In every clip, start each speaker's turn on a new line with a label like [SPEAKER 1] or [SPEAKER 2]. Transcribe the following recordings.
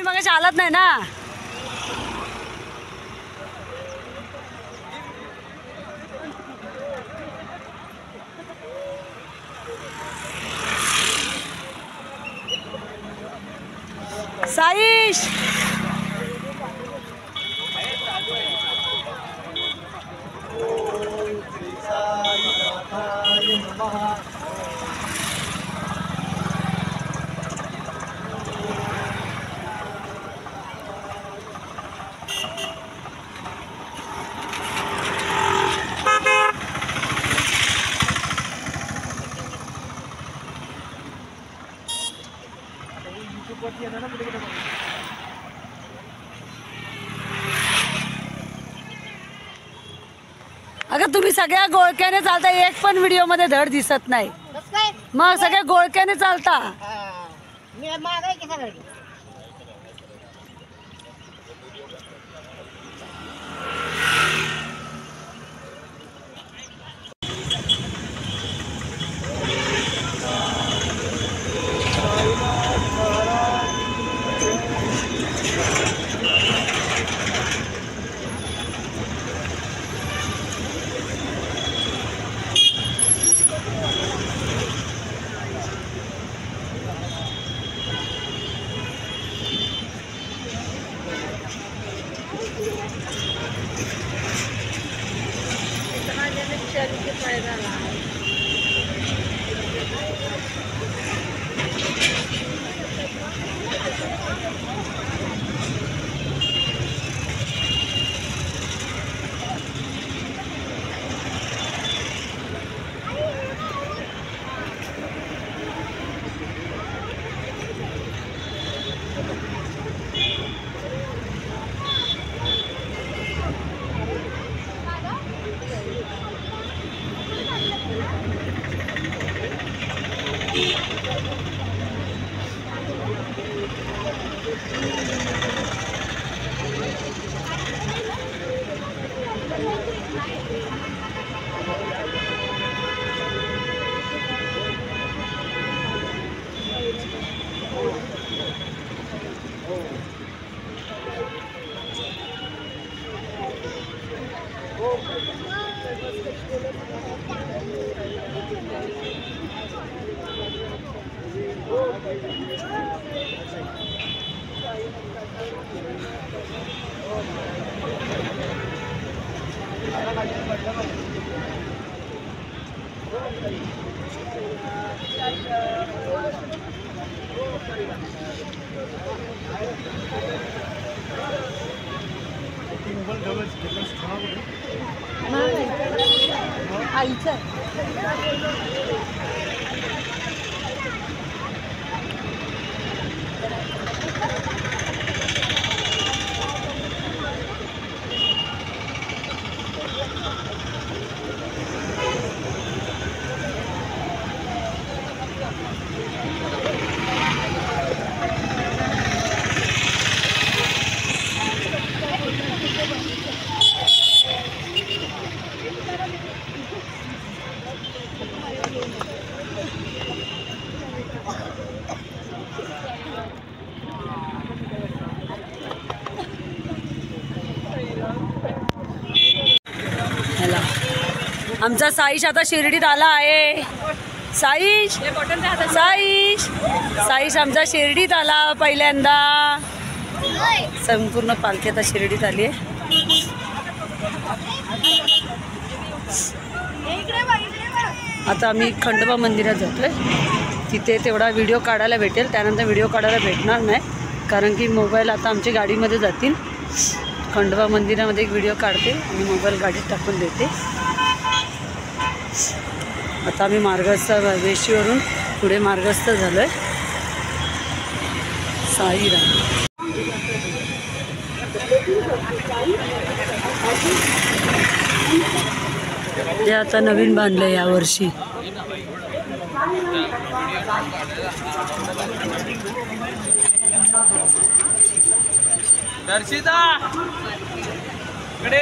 [SPEAKER 1] मग चालत नाही ना. साईश अगं तुम्ही सगळ्या गोळक्याने चालता, एक पण व्हिडिओ मध्ये धड दिसत नाही. मग सगळ्या गोळक्याने चालता. आमचा साईश आता शिर्डीत आला आहे. साईश साईश साईश आमचा शिर्डीत आला पहिल्यांदा. संपूर्ण पालखी आता शिर्डीत आली आहे. आता आम्ही खंडोबा मंदिरात जातोय. तिथे तेवढा व्हिडिओ काढायला भेटेल, त्यानंतर व्हिडिओ काढायला भेटणार नाही, कारण की मोबाईल आता आमच्या गाडीमध्ये जातील. खंडोबा मंदिरामध्ये एक व्हिडिओ काढते आणि मोबाईल गाडीत टाकून देते. आता आम्ही मार्गस्थ वेशीवरून पुढे मार्गस्थ झालो आहे. साईराम हे आता नवीन बांधलं यावर्षी.
[SPEAKER 2] दर्शिता इकडे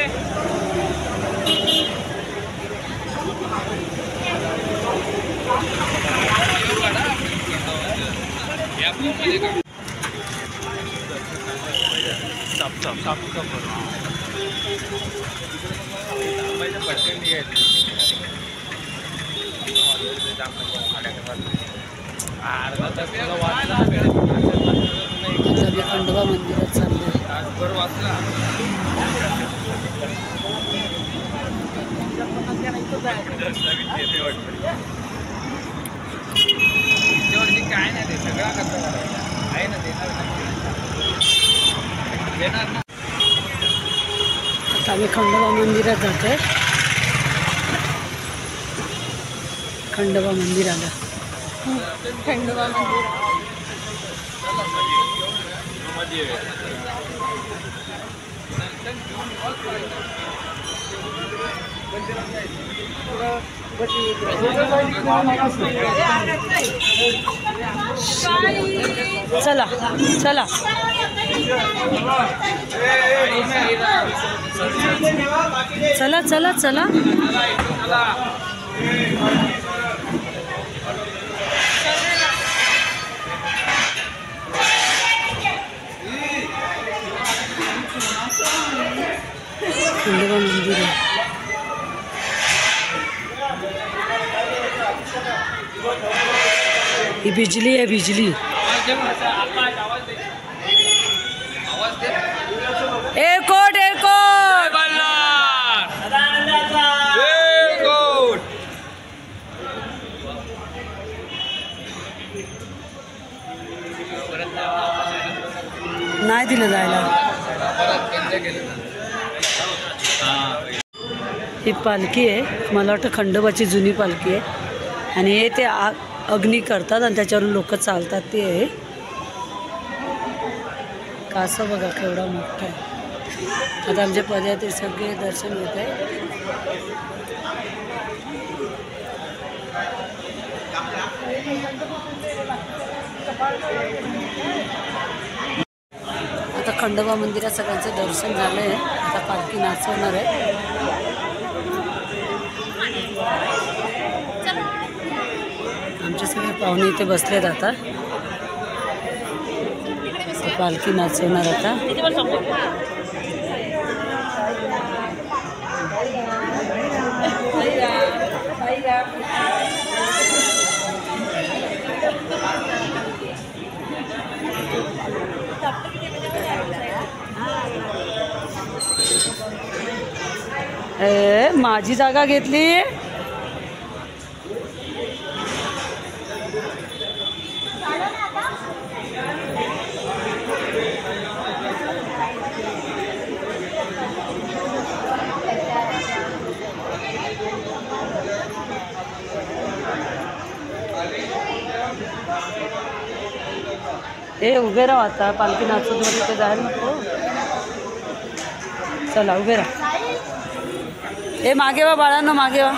[SPEAKER 1] खंडोबा मंदिरात चाललोय.
[SPEAKER 2] काय नाही ते सगळं आहे ना देणार ना.
[SPEAKER 1] आता आम्ही खंडोबा मंदिरात जातोय. खंडोबा मंदिराला
[SPEAKER 3] खंडोबा मंदिर
[SPEAKER 1] चला चला. चला चला चला. खंडोबा मंदिर आहे. ही बिजली आहे बिजली. एअरपोर्ट एअरपोर्ट नाही दिलं जायला. ही पालखी आहे. मला वाटतं खंडोबाची जुनी पालखी आहे आणि हे ते अग्नी करतात आणि त्याच्यावरून लोक चालतात ते आहे. कासव बघा केवढा मोठा आहे. आता आमचे पदयात्री सगळे दर्शन घेत आहे. आता खंडोबा मंदिरात सगळ्यांचं दर्शन झालं आहे. आता पालखी नाचवणार आहे. आमचे सगळे पाहुणे इथे बसलेत. आता पालखी नाचवणार. आता माझी जागा घेतली. ए उभे राहा. आता पालखी नाचून तिथे जायला नको. चला उभे राहा. ए मागे वा बाळांनो मागे वा.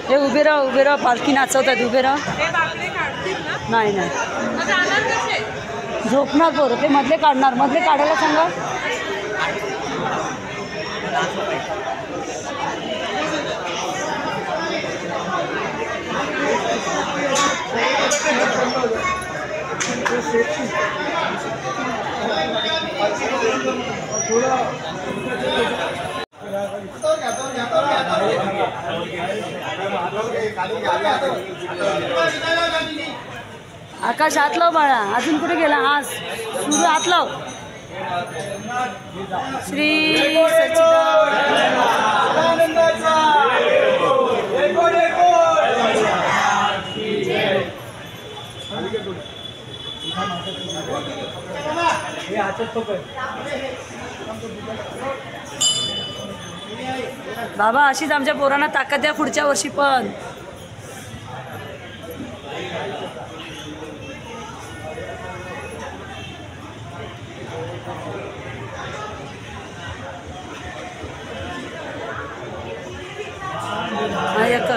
[SPEAKER 1] हे उभे राहा पालखी नाचवतात. उभे राहा. नाही नाही झोपणार बरं. ते मधले काढणार. मधले काढायला सांगा. आकाश हात लाव बाळा. अजून कुठे गेला. आज सुरू हात लाव. श्री बाबा अशीच आमच्या पोरांना ताकद द्या पुढच्या वर्षी पण. नायक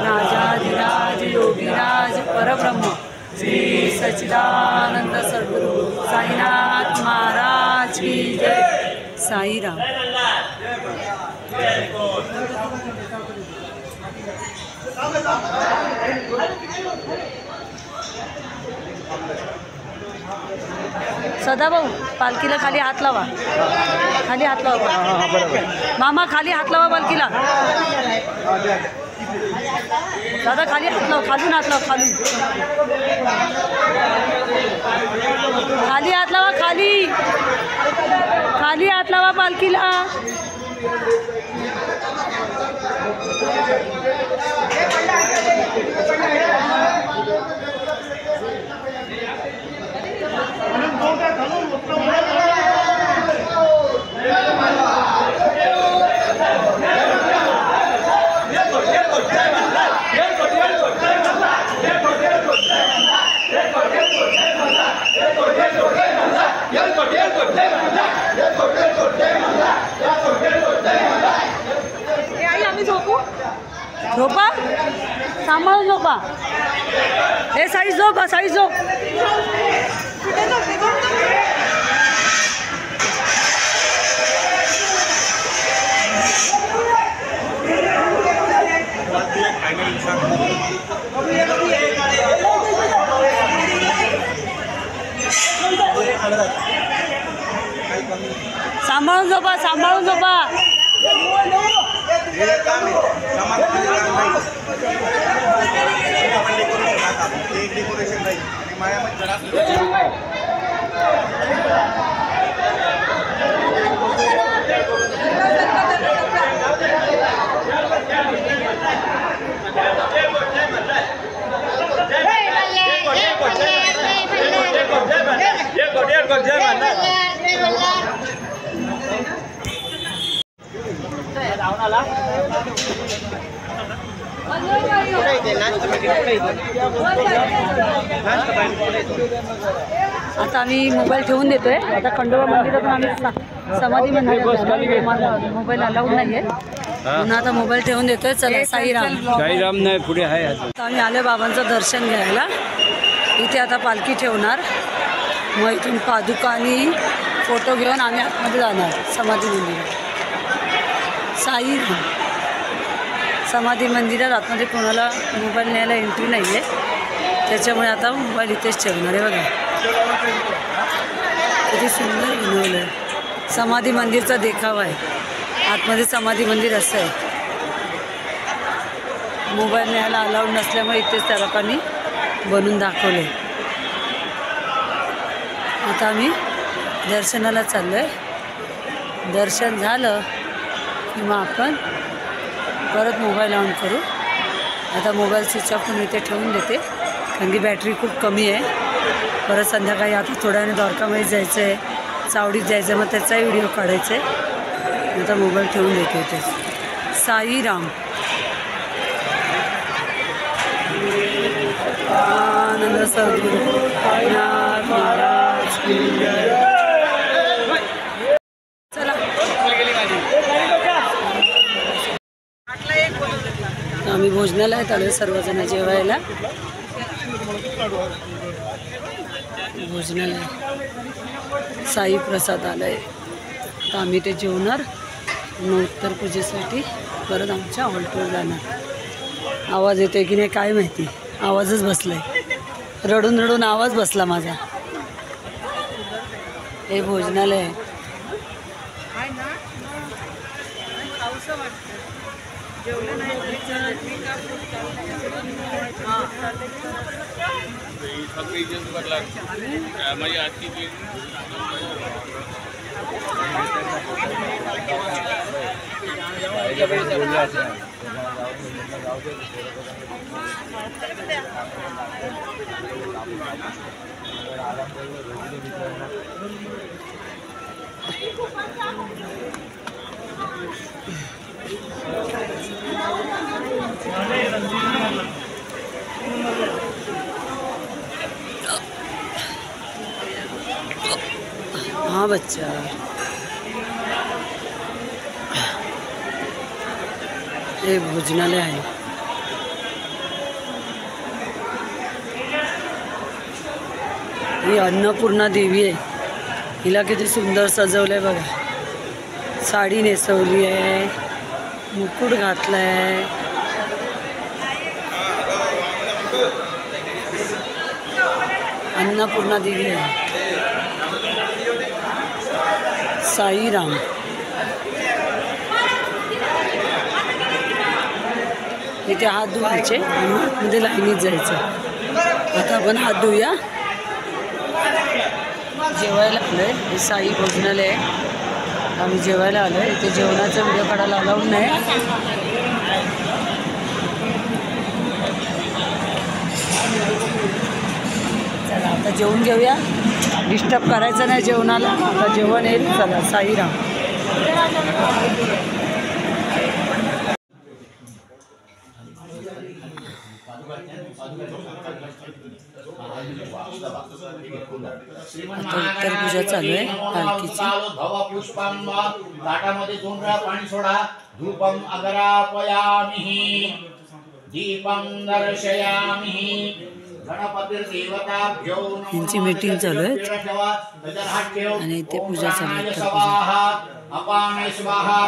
[SPEAKER 1] राजाधिराज योगीराज परब्रह्म श्री सच्चिदानंद सद्गुरु साईनाथ महाराज की जय. साईराम. सदाभाऊ पालखीला खाली हात लावा. खाली हात लावा मामा. खाली हात लावा पालखीला. दादा खाली हात लाव. खालून हात लाव. खालून खाली हात लावा. खाली खाली हात लावा पालखीला. झोपा. सांभाळून झोपा. हे साईज झोप. साईज झोप. सांभाळून झोपा. सांभाळून झोपा. आता आम्ही मोबाईल ठेवून देतोय. आता खंडोबा मंदिरातून आम्ही समाधी मंदिरात मोबाईल अलाउड नाही आहे म्हणून आता मोबाईल ठेवून देतोय. चला साईराम.
[SPEAKER 2] साईराम नाही पुढे आहे.
[SPEAKER 1] आता आम्ही आले बाबांचं दर्शन घ्यायला. इथे आता पालखी ठेवणार. मग इथून पादुका आणि फोटो घेऊन आम्ही आतमध्ये जाणार समाधी मंदिरात. साईराम. समाधी मंदिरात आतमध्ये कोणाला मोबाईल न्यायला एंट्री नाही आहे त्याच्यामुळे आता मोबाईल इथेच ठेवणार आहे. बघा किती सुंदर बनवलं आहे. समाधी मंदिरचा देखावा आहे. आतमध्ये समाधी मंदिर असं आहे. मोबाईल न्यायला अलाउड नसल्यामुळे इथेच त्या लोकांनी बनवून दाखवले. आता आम्ही दर्शनाला चाललो आहे. दर्शन झालं की मग आपण परत मोबाईल ऑन करू. आता मोबाईल स्विच ऑफ करून इथे ठेवून देते कारण की बॅटरी खूप कमी आहे. परत संध्याकाळी आता थोड्याने द्वारकामध्ये जायचं आहे. चावडीत जायचं मग त्याचाही व्हिडिओ काढायचा आहे. आता मोबाईल ठेवून देते इथे. साईराम. आनंद सद्गुरु साईनाथ महाराज की जय. चला आम्ही भोजनालयात आलो सर्वजण जेवायला. भोजनालय साई प्रसाद आलाय. तर आम्ही ते जेवणार. मग उत्तर पूजेसाठी परत आमच्या हॉल्टवर जाणार. आवाज येतोय की नाही काय माहिती. आवाजच बसलाय. रडून रडून आवाज बसला माझा. हे भोजनालय आहे. हाँ बच्चा ये भोजनालय आहे. ही अन्नपूर्णा देवी आहे. हिला किती सुंदर सजवलं आहे बघा. साडी नेसवली आहे, मुकुट घातला आहे. अन्नपूर्णा देवी आहे. साईराम. इथे हात धुवायचे आणि मध्ये लाईनीत जायचं. आता आपण हात धुऊया. जेवायला आलो आहे. हे साई भोजनालय आहे. आम्ही जेवायला आलो आहे. इथे जेवणाचा व्हिडिओ काढायला अलाउड नाही. चला आता जेवून घेऊया. डिस्टर्ब करायचं नाही जेवणाला. आता जेवण येईल. चला साईराम. आता उत्तर पूजा चालू आहे पालखीची.
[SPEAKER 4] ताटामध्ये 2 वेळा पाणी सोडा. धूपम अगरापयामि दीपम दर्शयामि. गणपतिर्देवताभ्यो नमः.
[SPEAKER 1] यांची मीटिंग चालू आहे आणि इथे पूजा चालू आहे.
[SPEAKER 4] अपानाय स्वाहा.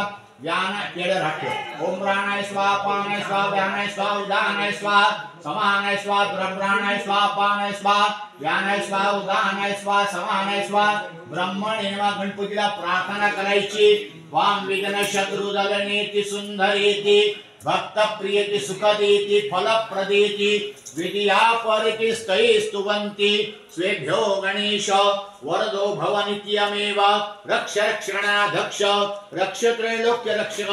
[SPEAKER 4] व्यान केळं राहते. ओम प्राणाय स्वाहा, अपानाय स्वाहा, व्यानाय स्वाहा, उदानाय स्वाहा, समानाय स्वाहा, ब्रह्मणाय स्वाहा, अपानाय स्वाहा, व्यानाय स्वाहा, उदानाय स्वाहा, समानाय स्वाहा. ब्रह्मणे नमः. गणपतीला प्रार्थना करायची. वाम विघ्न शत्रु दलनेति सुंदरेति भक्त प्रियति सुखदेति फलप्रदेति विद्यापरिति स्तुवन्ति स्वेभ्यो गणेश वरदो भव नित्यमेव रक्ष रक्षणाध्यक्ष रक्ष त्रैलोक्य रक्षक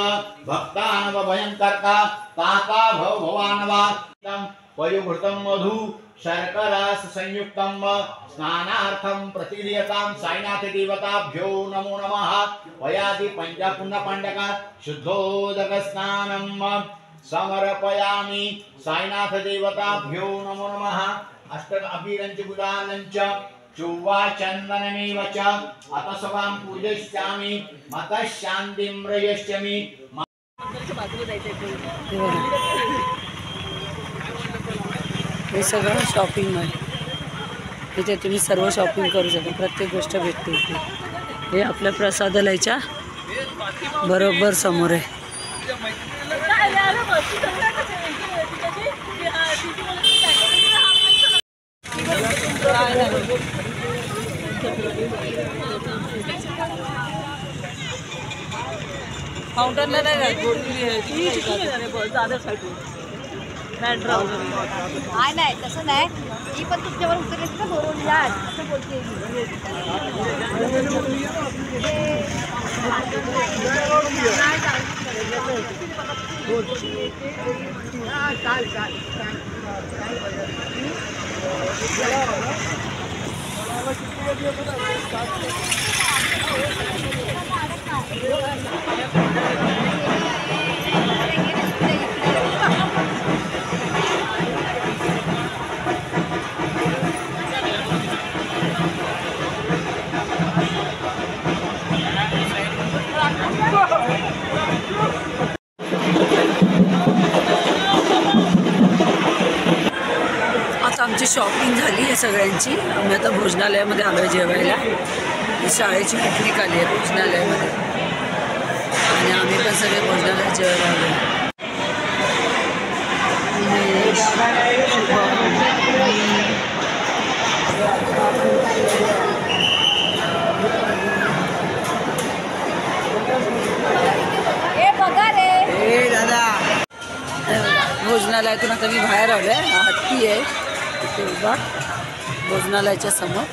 [SPEAKER 4] भक्तानव भयंकर्ता ताता भव भवानवा. पयोघृतं मधु शर्करास संयुक्तं स्नानार्थं प्रतिक्रियतां साईनाथ देवताभ्यो नमो नमः. वयादि पंचपुण्य पांडका शुद्धोदक स्नानं समर्पयामि. साईनाथ देवताभ्यो नमो नमः. अष्ट अबीरंच गुलालंच चुव्वा चंदनमेव च अतसवां पूजयिष्यामि मतः शान्तिं रयिष्यामि.
[SPEAKER 1] हे सगळं शॉपिंग आहे. इथे तुम्ही सर्व शॉपिंग करू शकता. प्रत्येक गोष्ट भेटते इथे. हे आपल्या प्रसादालयाच्या बरोबर समोर आहे. फाउंटनला
[SPEAKER 3] नाही तसं नाही. ही पण तुमच्यावर उतरली ना बोरवलीला असं बोलते.
[SPEAKER 1] आता आमची शॉपिंग झाली आहे सगळ्यांची. आम्ही आता भोजनालयामध्ये आलो आहे जेवायला. शाळेची पिकनिक आली आहे भोजनालयामध्ये आणि आम्ही पण सगळे भोजनालयात जेवायला आलो. भोजनालयातून आता मी बाहेर आलो आहे. हत्ती आहे तिथे उभा भोजनालयाच्या समोर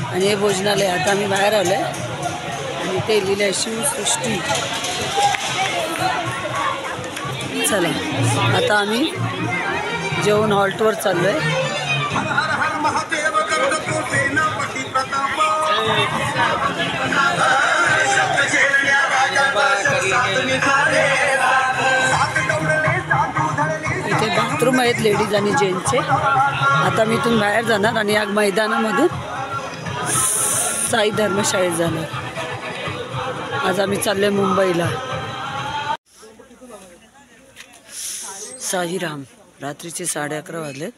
[SPEAKER 1] आणि हे भोजनालय. आता मी बाहेर आलो आहे आणि ते लिहिलं आहे शिवसृष्टी. चला आता आम्ही जेवण हॉल्टवर चाललो आहे. इथे बाथरूम आहेत लेडीज आणि जेंट्सचे. आता मी इथून बाहेर जाणार आणि या मैदानामधून साई धर्मशाळेत जाणार. आज आम्ही चाललोय मुंबईला. साईराम. रात्रीचे 11:30 वाजले.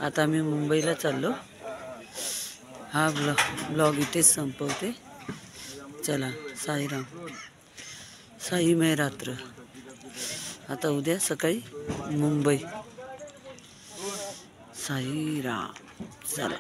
[SPEAKER 1] आता आम्ही मुंबईला चाललो. हा ब्लॉग इथेच संपवते. चला, साईराम, साईमय रात्र. आता उद्या सकाळी मुंबई. साईराम. चला.